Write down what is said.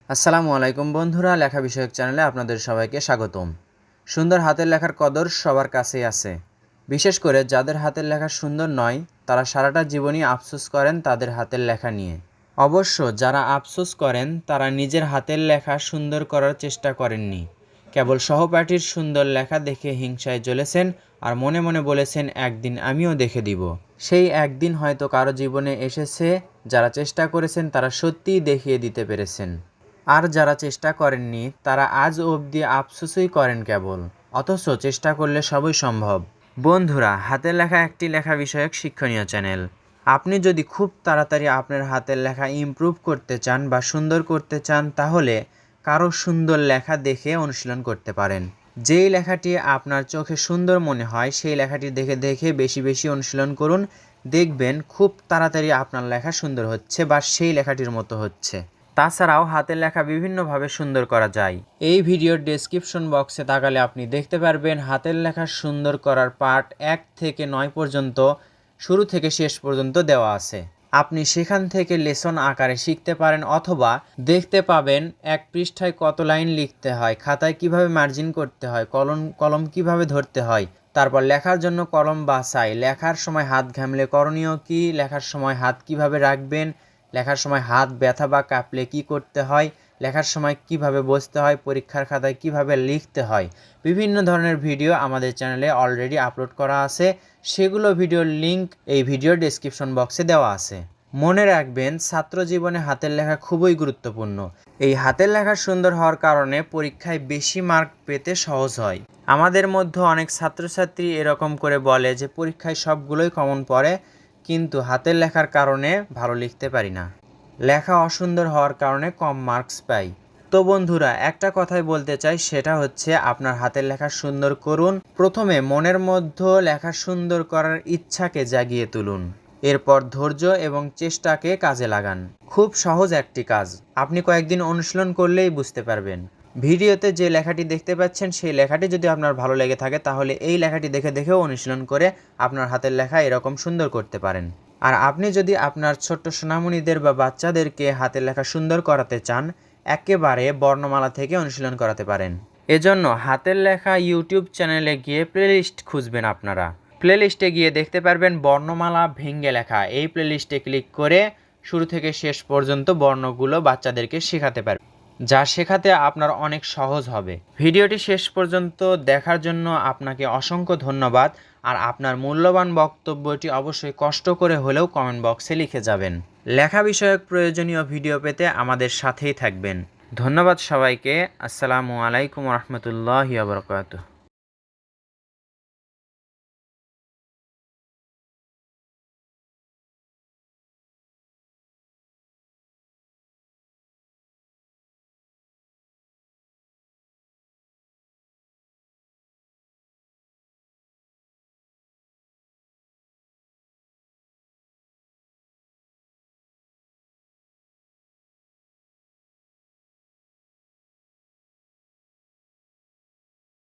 আসসালামু আলাইকুম বন্ধুরা, লেখা বিষয়ক চ্যানেলে আপনাদের সবাইকে স্বাগতম। সুন্দর হাতের লেখার কদর সবার কাছেই আছে। বিশেষ করে যাদের হাতের লেখা সুন্দর নয়, তারা সারাটা জীবনই আফসোস করেন তাদের হাতের লেখা নিয়ে। অবশ্য যারা আফসোস করেন তারা নিজের হাতের লেখা সুন্দর করার চেষ্টা করেননি, কেবল সহপাঠীর সুন্দর লেখা দেখে হিংসায় জ্বলেছেন আর মনে মনে বলেছেন একদিন আমিও দেখে দিব। সেই একদিন হয়তো কারো জীবনে এসেছে। যারা চেষ্টা করেছেন তারা সত্যিই দেখিয়ে দিতে পেরেছেন, আর যারা চেষ্টা করেননি তারা আজ অবধি আফসোসই করেন কেবল। অথচ চেষ্টা করলে সবই সম্ভব। বন্ধুরা, হাতের লেখা একটি লেখা বিষয়ক শিক্ষণীয় চ্যানেল। আপনি যদি খুব তাড়াতাড়ি আপনার হাতের লেখা ইমপ্রুভ করতে চান বা সুন্দর করতে চান, তাহলে কারো সুন্দর লেখা দেখে অনুশীলন করতে পারেন। যেই লেখাটি আপনার চোখে সুন্দর মনে হয় সেই লেখাটি দেখে দেখে বেশি বেশি অনুশীলন করুন। দেখবেন খুব তাড়াতাড়ি আপনার লেখা সুন্দর হচ্ছে বা সেই লেখাটির মতো হচ্ছে। তাছাড়াও হাতের লেখা বিভিন্নভাবে সুন্দর করা যায়। এই ভিডিওর ডেসক্রিপশন বক্সে তাকালে আপনি দেখতে পারবেন হাতের লেখা সুন্দর করার পার্ট 1 থেকে 9 পর্যন্ত শুরু থেকে শেষ পর্যন্ত দেওয়া আছে। আপনি সেখান থেকে লেসন আকারে শিখতে পারেন, অথবা দেখতে পাবেন এক পৃষ্ঠায় কত লাইন লিখতে হয়, খাতায় কিভাবে মার্জিন করতে হয়, কলম কিভাবে ধরতে হয়, তারপর লেখার জন্য কলম বাছাই, লেখার সময় হাত ঘামলে করণীয় কী, লেখার সময় হাত কিভাবে রাখবেন, লেখার সময় হাত ব্যথা বা কাঁপলে কী করতে হয়, লেখার সময় কিভাবে বসতে হয়, পরীক্ষার খাতায় কিভাবে লিখতে হয়। বিভিন্ন ধরনের ভিডিও আমাদের চ্যানেলে অলরেডি আপলোড করা আছে। সেগুলো ভিডিওর লিংক এই ভিডিওর ডেসক্রিপশন বক্সে দেওয়া আছে। মনে রাখবেন, ছাত্র জীবনে হাতের লেখা খুবই গুরুত্বপূর্ণ। এই হাতের লেখা সুন্দর হওয়ার কারণে পরীক্ষায় বেশি মার্ক পেতে সহজ হয়। আমাদের মধ্যে অনেক ছাত্রছাত্রী এরকম করে বলে যে পরীক্ষায় সবগুলোই কমন পড়ে, কিন্তু হাতের লেখার কারণে ভালো লিখতে পারি না, লেখা অসুন্দর হওয়ার কারণে কম মার্কস পাই। তো বন্ধুরা, একটা কথাই বলতে চাই, সেটা হচ্ছে আপনার হাতের লেখা সুন্দর করুন। প্রথমে মনের মধ্যে লেখা সুন্দর করার ইচ্ছাকে জাগিয়ে তুলুন, এরপর ধৈর্য এবং চেষ্টাকে কাজে লাগান। খুব সহজ একটি কাজ, আপনি কয়েকদিন অনুশীলন করলেই বুঝতে পারবেন। ভিডিওতে যে লেখাটি দেখতে পাচ্ছেন সেই লেখাটি যদি আপনার ভালো লেগে থাকে, তাহলে এই লেখাটি দেখে দেখেও অনুশীলন করে আপনার হাতের লেখা এরকম সুন্দর করতে পারেন। আর আপনি যদি আপনার ছোট্ট সোনামণিদের বা বাচ্চাদেরকে হাতের লেখা সুন্দর করাতে চান, একেবারে বর্ণমালা থেকে অনুশীলন করাতে পারেন। এজন্য হাতের লেখা ইউটিউব চ্যানেলে গিয়ে প্লেলিস্ট খুঁজবেন। আপনারা প্লেলিস্টে গিয়ে দেখতে পারবেন বর্ণমালা ভেঙে লেখা। এই প্লেলিস্টে ক্লিক করে শুরু থেকে শেষ পর্যন্ত বর্ণগুলো বাচ্চাদেরকে শেখাতে পারবেন, যা শেখাতে আপনার অনেক সহজ হবে। ভিডিওটি শেষ পর্যন্ত দেখার জন্য আপনাকে অসংখ্য ধন্যবাদ। আর আপনার মূল্যবান বক্তব্যটি অবশ্যই কষ্ট করে হলেও কমেন্ট বক্সে লিখে যাবেন। লেখা বিষয়ক প্রয়োজনীয় ভিডিও পেতে আমাদের সাথেই থাকবেন। ধন্যবাদ সবাইকে। আসসালামু আলাইকুম রহমতুল্লাহি ওয়া বারাকাতুহু।